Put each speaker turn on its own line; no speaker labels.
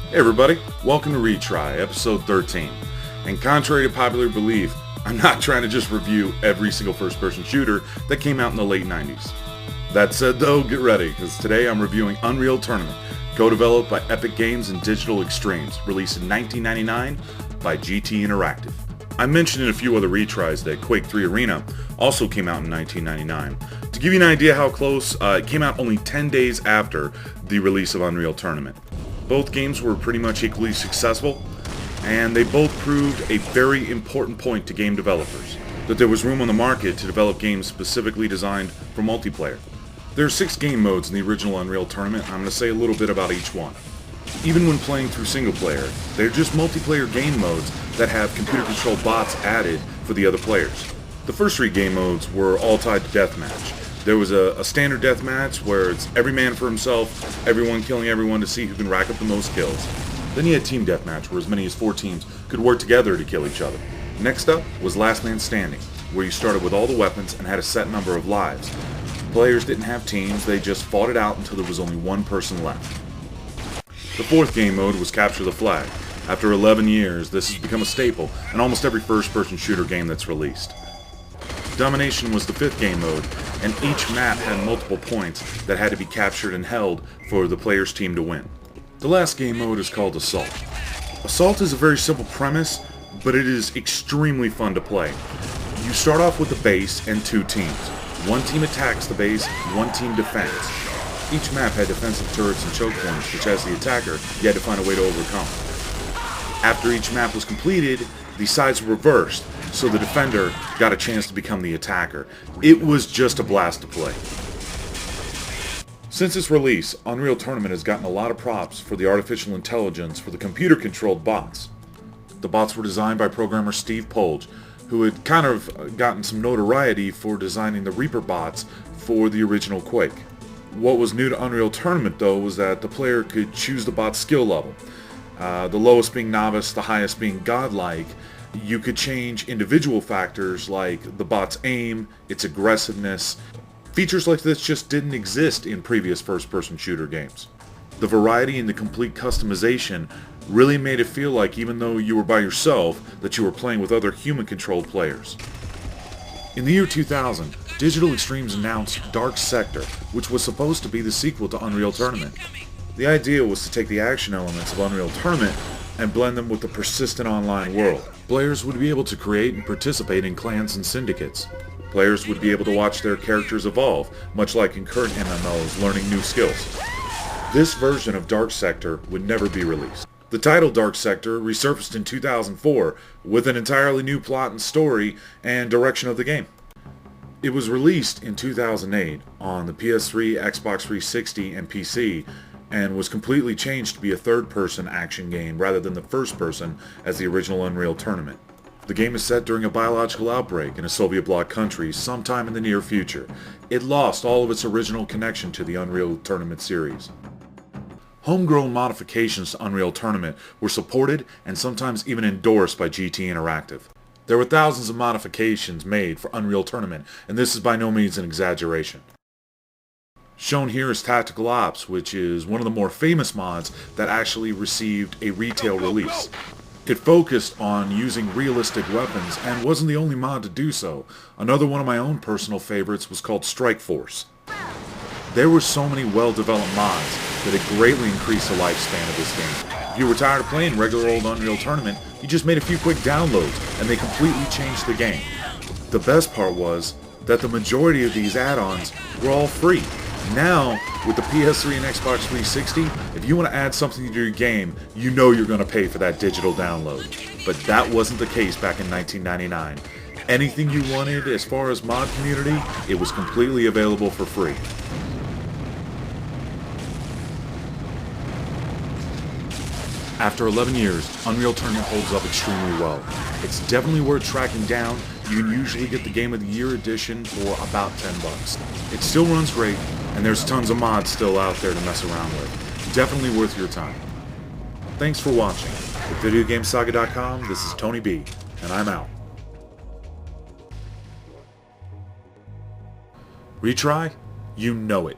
Hey everybody, welcome to Retry, episode 13. And contrary to popular belief, I'm not trying to just review every single first-person shooter that came out in the late 90s. That said though, get ready, because today I'm reviewing Unreal Tournament, co-developed by Epic Games and Digital Extremes, released in 1999 by GT Interactive. I mentioned in a few other retries that Quake 3 Arena also came out in 1999. To give you an idea how close, it came out only 10 days after the release of Unreal Tournament. Both games were pretty much equally successful, and they both proved a very important point to game developers, that there was room on the market to develop games specifically designed for multiplayer. There are 6 game modes in the original Unreal Tournament, and I'm going to say a little bit about each one. Even when playing through single player, they're just multiplayer game modes that have computer-controlled bots added for the other players. The first 3 game modes were all tied to deathmatch. There was a standard deathmatch where it's every man for himself, everyone killing everyone to see who can rack up the most kills. Then you had team deathmatch where as many as 4 teams could work together to kill each other. Next up was last man standing, where you started with all the weapons and had a set number of lives. Players didn't have teams, they just fought it out until there was only one person left. The 4th game mode was capture the flag. After 11 years, this has become a staple in almost every first-person shooter game that's released. Domination was the 5th game mode, and each map had multiple points that had to be captured and held for the player's team to win. The last game mode is called Assault. Assault is a very simple premise, but it is extremely fun to play. You start off with a base and 2 teams. One team attacks the base, one team defends. Each map had defensive turrets and choke points, which as the attacker, you had to find a way to overcome. After each map was completed, the sides were reversed, so the defender got a chance to become the attacker. It was just a blast to play. Since its release, Unreal Tournament has gotten a lot of props for the artificial intelligence for the computer-controlled bots. The bots were designed by programmer Steve Polge, who had kind of gotten some notoriety for designing the Reaper bots for the original Quake. What was new to Unreal Tournament though was that the player could choose the bot's skill level. The lowest being novice, the highest being godlike. You could change individual factors like the bot's aim, its aggressiveness. Features like this just didn't exist in previous first-person shooter games. The variety and the complete customization really made it feel like even though you were by yourself, that you were playing with other human-controlled players. In the year 2000, Digital Extremes announced Dark Sector, which was supposed to be the sequel to Unreal Tournament. The idea was to take the action elements of Unreal Tournament and blend them with the persistent online world. Players would be able to create and participate in clans and syndicates. Players would be able to watch their characters evolve, much like in current MMOs, learning new skills. This version of Dark Sector would never be released. The title Dark Sector resurfaced in 2004 with an entirely new plot and story and direction of the game. It was released in 2008 on the PS3, Xbox 360, and PC, and was completely changed to be a third-person action game rather than the first-person as the original Unreal Tournament. The game is set during a biological outbreak in a Soviet bloc country sometime in the near future. It lost all of its original connection to the Unreal Tournament series. Homegrown modifications to Unreal Tournament were supported and sometimes even endorsed by GT Interactive. There were thousands of modifications made for Unreal Tournament, and this is by no means an exaggeration. Shown here is Tactical Ops, which is one of the more famous mods that actually received a retail release. It focused on using realistic weapons and wasn't the only mod to do so. Another one of my own personal favorites was called Strikeforce. There were so many well-developed mods that it greatly increased the lifespan of this game. If you were tired of playing regular old Unreal Tournament, you just made a few quick downloads and they completely changed the game. The best part was that the majority of these add-ons were all free. Now, with the PS3 and Xbox 360, if you want to add something to your game, you know you're going to pay for that digital download. But that wasn't the case back in 1999. Anything you wanted as far as mod community, it was completely available for free. After 11 years, Unreal Tournament holds up extremely well. It's definitely worth tracking down. You can usually get the Game of the Year edition for about $10. It still runs great, and there's tons of mods still out there to mess around with. Definitely worth your time. Thanks for watching. With VideoGameSaga.com, this is Tony B, and I'm out. Retry? You know it.